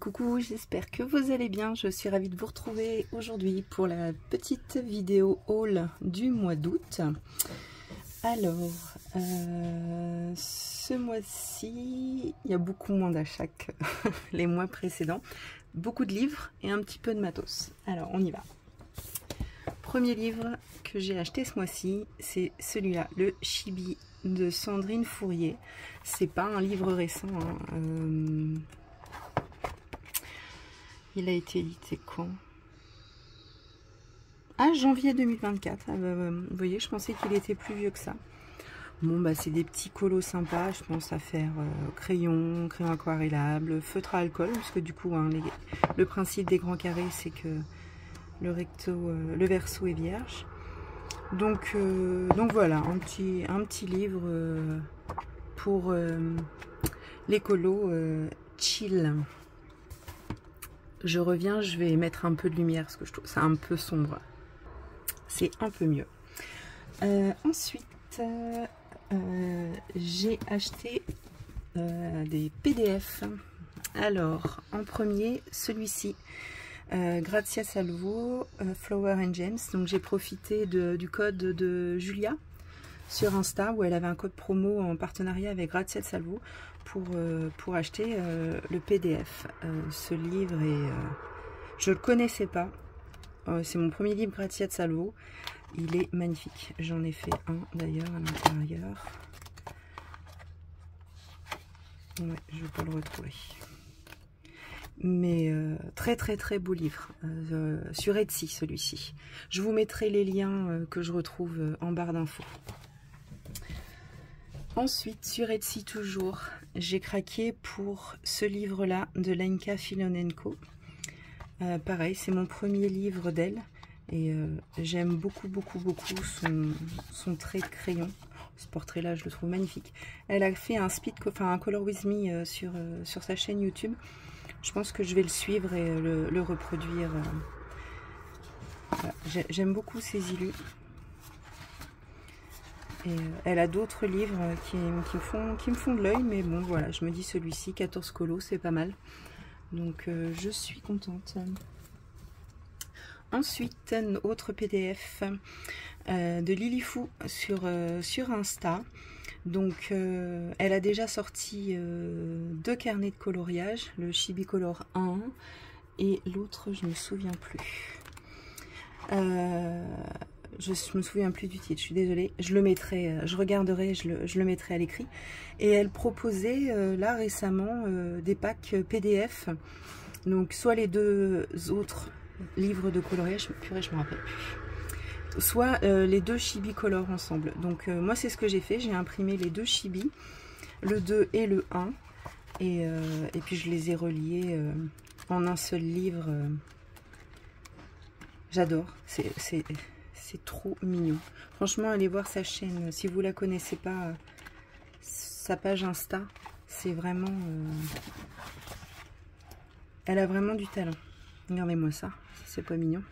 coucou, j'espère que vous allez bien. Je suis ravie de vous retrouver aujourd'hui pour la petite vidéo haul du mois d'août. Alors, ce mois-ci, il y a beaucoup moins d'achats que les mois précédents. Beaucoup de livres et un petit peu de matos. Alors, on y va. Premier livre que j'ai acheté ce mois-ci, c'est celui-là, le Chibi de Sandrine Fourier. C'est pas un livre récent, hein. Il a été édité quand? Ah, janvier 2024. Ah, vous voyez, je pensais qu'il était plus vieux que ça. Bon, bah c'est des petits colos sympas. Je pense à faire crayon aquarellable, feutre à alcool, parce que du coup, hein, le principe des grands carrés, c'est que le verso est vierge. Donc voilà, un petit livre pour les colos chill. Je reviens, je vais mettre un peu de lumière parce que je trouve ça un peu sombre. C'est un peu mieux. Ensuite, j'ai acheté des PDF. Alors, en premier, celui-ci, Grazia Salvo, Flower and Gems. Donc, j'ai profité du code de Julia sur Insta où elle avait un code promo en partenariat avec Grazia Salvo pour acheter le PDF. Ce livre je le connaissais pas. C'est mon premier livre Grazia Salvo. Il est magnifique. J'en ai fait un d'ailleurs à l'intérieur. Ouais, je vais pas le retrouver. Mais très beau livre. Sur Etsy celui-ci. Je vous mettrai les liens que je retrouve en barre d'infos. Ensuite, sur Etsy toujours, j'ai craqué pour ce livre-là de Lenka Filonenko. Pareil, c'est mon premier livre d'elle et j'aime beaucoup son trait de crayon. Ce portrait-là, je le trouve magnifique. Elle a fait un Color With Me sur sa chaîne YouTube. Je pense que je vais le suivre et le reproduire. Voilà. J'aime beaucoup ses illus. Et elle a d'autres livres qui me font de l'œil, mais bon voilà, je me dis celui-ci, 14 colos, c'est pas mal. Donc je suis contente. Ensuite, un autre PDF de Lilifou sur Insta. Donc elle a déjà sorti 2 carnets de coloriage, le Chibi Color 1 et l'autre je me souviens plus. Je me souviens plus du titre, je suis désolée. Je le mettrai, je regarderai, je le mettrai à l'écrit. Et elle proposait là récemment des packs PDF. Donc soit les 2 autres livres de coloriage, purée, je me rappelle plus. Soit les 2 Chibi Color ensemble. Donc moi c'est ce que j'ai fait, j'ai imprimé les 2 Chibi, le 2 et le 1. Et puis je les ai reliés en un seul livre. J'adore, c'est trop mignon. Franchement, allez voir sa chaîne. Si vous la connaissez pas, sa page Insta, c'est vraiment... elle a vraiment du talent. Regardez-moi ça. C'est pas mignon?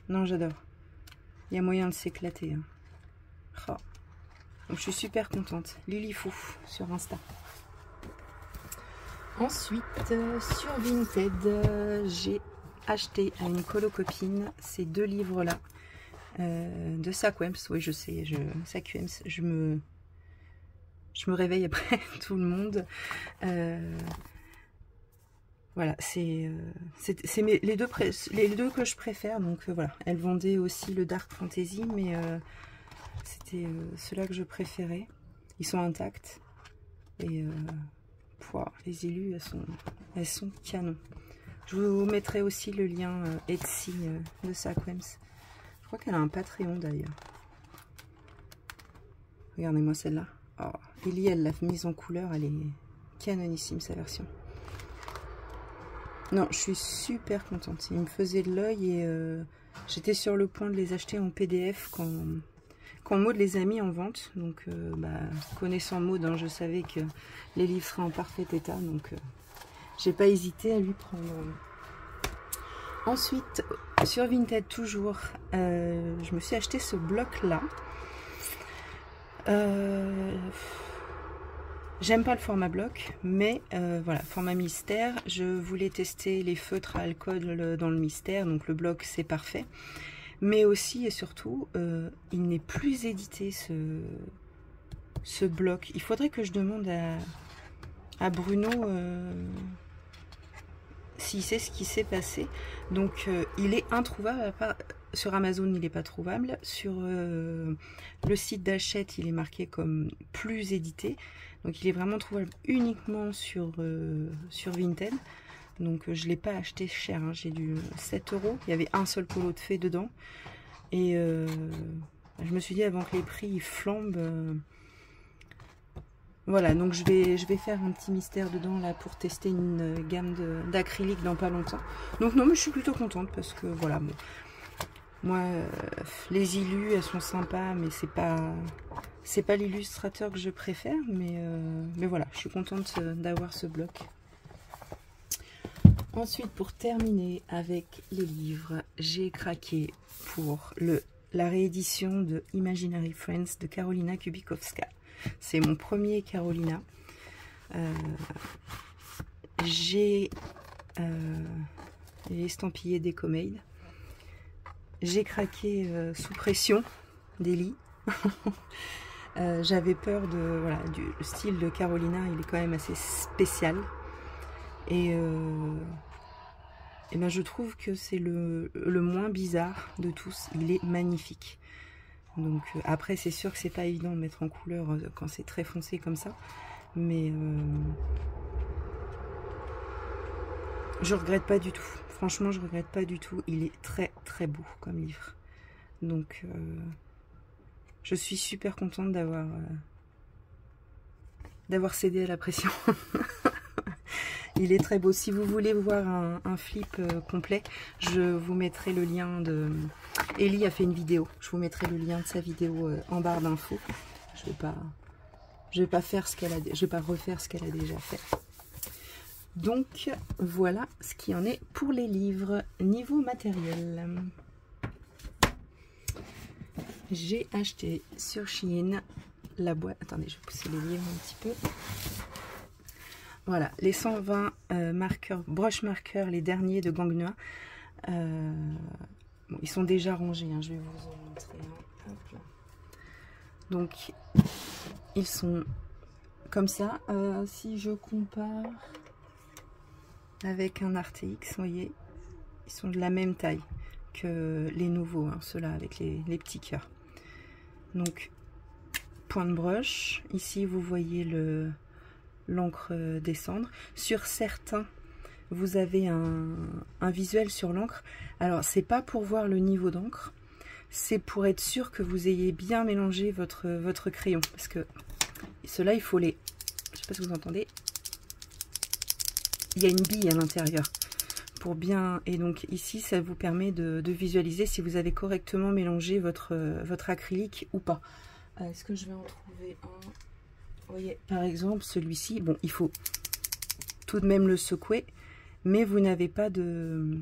Non, j'adore. Il y a moyen de s'éclater. Hein. Oh. Donc, je suis super contente. Lilifou sur Insta. Ensuite, sur Vinted, j'ai acheté à une colo-copine ces 2 livres là de Saquems. Oui, je sais, Saquems, je me réveille après tout le monde. Voilà, c'est les deux que je préfère. Donc voilà, elle vendait aussi le Dark Fantasy, mais c'était ceux-là que je préférais. Ils sont intacts et les illus, elles sont canon. Je vous mettrai aussi le lien Etsy de Saquems. Je crois qu'elle a un Patreon d'ailleurs. Regardez-moi celle-là. Oh, Ellie, elle l'a mise en couleur. Elle est canonissime sa version. Non, je suis super contente. Il me faisait de l'œil et j'étais sur le point de les acheter en PDF quand Maud les a mis en vente. Donc, connaissant Maud, hein, je savais que les livres seraient en parfait état. Donc, j'ai pas hésité à lui prendre. Ensuite, sur Vinted toujours, je me suis acheté ce bloc là. J'aime pas le format bloc, mais voilà, format mystère. Je voulais tester les feutres à alcool dans le mystère, donc le bloc c'est parfait. Mais aussi et surtout, il n'est plus édité ce bloc. Il faudrait que je demande à Bruno s'il sait ce qui s'est passé. Donc il est introuvable, sur Amazon il n'est pas trouvable, sur le site d'Hachette il est marqué comme plus édité, donc il est vraiment trouvable uniquement sur Vinted. Donc je ne l'ai pas acheté cher, hein. J'ai dû 7 €, il y avait un seul colo de fée dedans, et je me suis dit avant que les prix ils flambent, voilà, donc je vais faire un petit mystère dedans là pour tester une gamme d'acrylique dans pas longtemps. Donc non, mais je suis plutôt contente parce que voilà, bon, moi les illus elles sont sympas, mais c'est pas l'illustrateur que je préfère, mais voilà, je suis contente d'avoir ce bloc. Ensuite, pour terminer avec les livres, j'ai craqué pour la réédition de Imaginary Friends de Karolina Kubikowska. C'est mon premier Karolina. J'ai estampillé Decomade. J'ai craqué sous pression d'Eli. J'avais peur de voilà, du style de Karolina, il est quand même assez spécial. Et ben je trouve que c'est le moins bizarre de tous. Il est magnifique. Donc après c'est sûr que c'est pas évident de mettre en couleur quand c'est très foncé comme ça, mais je regrette pas du tout. Franchement je regrette pas du tout. Il est très très beau comme livre. Donc je suis super contente d'avoir cédé à la pression. Il est très beau. Si vous voulez voir un flip complet, je vous mettrai le lien de... Ellie a fait une vidéo. Je vous mettrai le lien de sa vidéo en barre d'infos. Je vais pas faire ce qu'elle a... Je vais pas refaire ce qu'elle a déjà fait. Donc voilà ce qui en est pour les livres. Niveau matériel, j'ai acheté sur Shein la boîte. Attendez, je vais pousser les livres un petit peu. Voilà, les 120 marqueurs, brush marqueurs, les derniers de Gangnewa. Bon, ils sont déjà rangés, hein, je vais vous en montrer un. Hop là. Donc, ils sont comme ça. Si je compare avec un RTX, vous voyez, ils sont de la même taille que les nouveaux, hein, ceux-là avec les petits cœurs. Donc, point de brush. Ici, vous voyez l'encre descendre. Sur certains, vous avez un visuel sur l'encre. Alors, c'est pas pour voir le niveau d'encre, c'est pour être sûr que vous ayez bien mélangé votre crayon. Parce que ceux-là, il faut les... Je sais pas si vous entendez. Il y a une bille à l'intérieur. Pour bien... Et donc, ici, ça vous permet de visualiser si vous avez correctement mélangé votre acrylique ou pas. Est-ce que je vais en trouver un? Vous voyez, par exemple, celui-ci, bon, il faut tout de même le secouer, mais vous n'avez pas de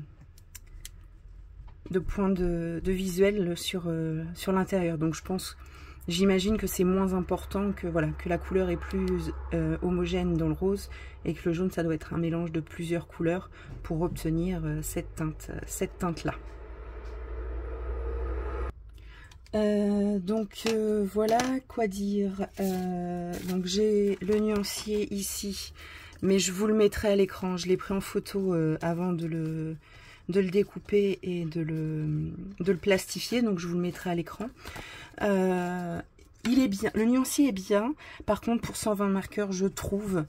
point de visuel sur l'intérieur. Donc, j'imagine que c'est moins important, que voilà, que la couleur est plus homogène dans le rose et que le jaune, ça doit être un mélange de plusieurs couleurs pour obtenir cette teinte-là. Donc voilà, quoi dire. Donc j'ai le nuancier ici, mais je vous le mettrai à l'écran. Je l'ai pris en photo avant de le découper et de le plastifier, donc je vous le mettrai à l'écran. Il est bien, le nuancier est bien. Par contre, pour 120 marqueurs, je trouve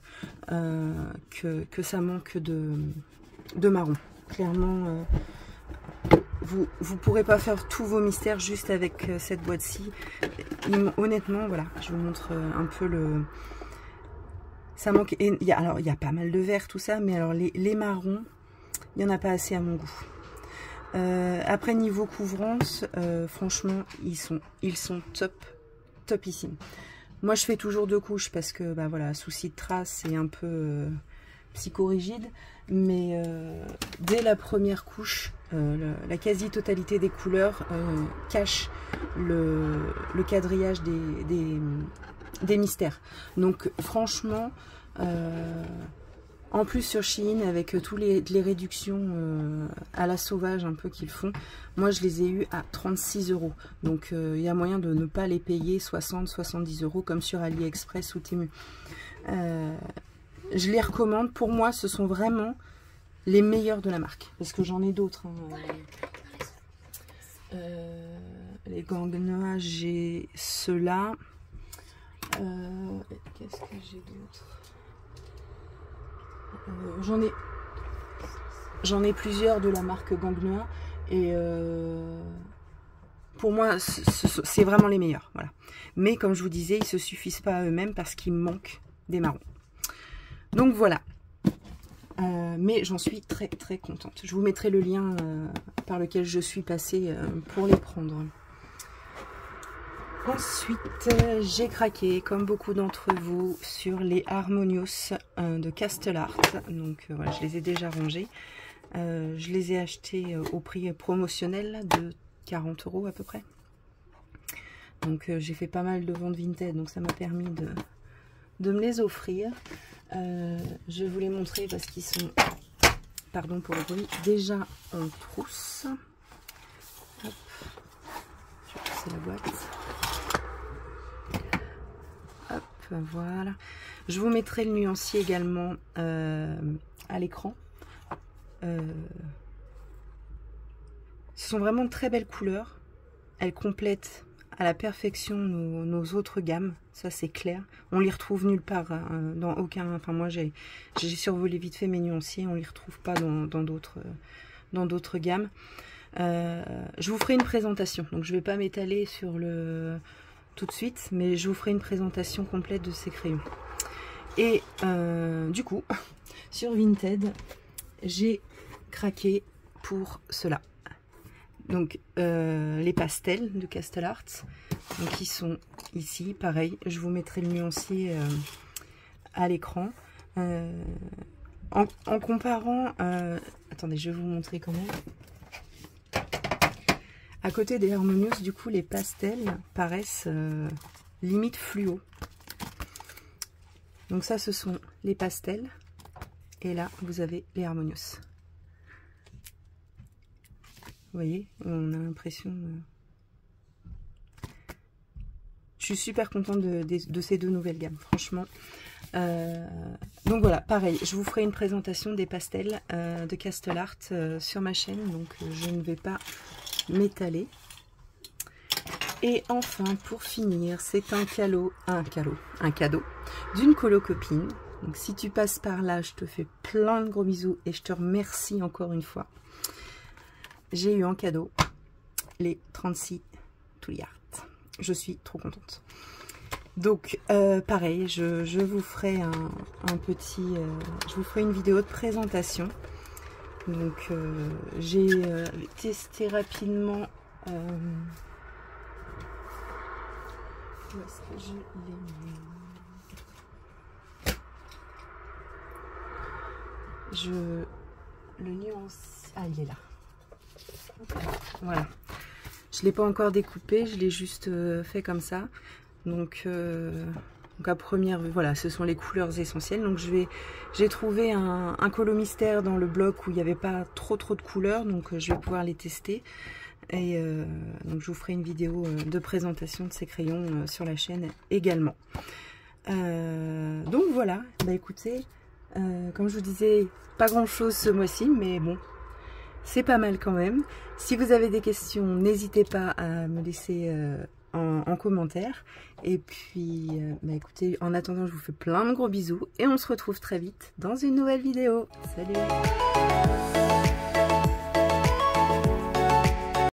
que ça manque de marron. Clairement, vous pourrez pas faire tous vos mystères juste avec cette boîte-ci. Honnêtement, voilà, je vous montre un peu le... Ça manque... Alors, il y a pas mal de vert, tout ça, mais alors les marrons, il n'y en a pas assez à mon goût. Après, niveau couvrance, franchement, ils sont topissimes. Moi, je fais toujours 2 couches parce que, bah voilà, souci de trace, c'est un peu psychorigide. Mais dès la première couche, la quasi-totalité des couleurs cache le quadrillage des mystères. Donc franchement, en plus sur Shein, avec tous les réductions à la sauvage un peu qu'ils font, moi je les ai eu à 36 €. Donc il y a moyen de ne pas les payer 60-70 € comme sur AliExpress ou Temu. Je les recommande. Pour moi, ce sont vraiment les meilleurs de la marque. Parce que j'en ai d'autres. Hein. Les Gangnoa, j'ai ceux-là. Qu'est-ce que j'ai d'autre? J'en ai plusieurs de la marque Gangnoa. Et pour moi, c'est vraiment les meilleurs. Voilà. Mais comme je vous disais, ils ne se suffisent pas à eux-mêmes parce qu'il me manque des marrons. Donc voilà. Mais j'en suis très très contente. Je vous mettrai le lien par lequel je suis passée pour les prendre. Ensuite, j'ai craqué, comme beaucoup d'entre vous, sur les Harmonious de Castellart. Donc voilà, je les ai déjà rangés. Je les ai achetés au prix promotionnel de 40 € à peu près. Donc j'ai fait pas mal de ventes vintage, donc ça m'a permis de me les offrir. Je vais vous les montrer parce qu'ils sont, pardon pour le bruit, déjà en trousse. Hop. Je vais pousser la boîte. Hop, voilà. Je vous mettrai le nuancier également à l'écran. Ce sont vraiment de très belles couleurs. Elles complètent à la perfection nos autres gammes, ça c'est clair. On les retrouve nulle part dans aucun. Enfin moi j'ai survolé vite fait mes nuanciers, on les retrouve pas dans d'autres gammes. Je vous ferai une présentation, donc je vais pas m'étaler sur le tout de suite, mais je vous ferai une présentation complète de ces crayons. Et du coup sur Vinted, j'ai craqué pour cela. Donc les pastels de Castellart, donc ils sont ici, pareil, je vous mettrai le nuancier à l'écran. En comparant, attendez, je vais vous montrer comment. À côté des Harmonious, du coup, les pastels paraissent limite fluo. Donc ça, ce sont les pastels, et là, vous avez les Harmonious. Vous voyez, on a l'impression... Je suis super contente de ces deux nouvelles gammes, franchement. Donc voilà, pareil, je vous ferai une présentation des pastels de Castellart sur ma chaîne, donc je ne vais pas m'étaler. Et enfin, pour finir, c'est un cadeau d'une colo copine. Donc si tu passes par là, je te fais plein de gros bisous et je te remercie encore une fois. J'ai eu en cadeau les 36 Touillard. Je suis trop contente. Donc pareil, je vous ferai je vous ferai une vidéo de présentation. Donc j'ai testé rapidement. Où est-ce que je l'ai mis? Le nuance. Ah, il est là. Voilà, je l'ai pas encore découpé, je l'ai juste fait comme ça. Donc à première vue, voilà, ce sont les couleurs essentielles. Donc j'ai trouvé un colo mystère dans le bloc où il n'y avait pas trop de couleurs, donc je vais pouvoir les tester. Et donc je vous ferai une vidéo de présentation de ces crayons sur la chaîne également. Donc voilà, bah écoutez, comme je vous disais, pas grand chose ce mois-ci, mais bon, c'est pas mal quand même. Si vous avez des questions, n'hésitez pas à me laisser en commentaire. Et puis, bah écoutez, en attendant, je vous fais plein de gros bisous. Et on se retrouve très vite dans une nouvelle vidéo. Salut!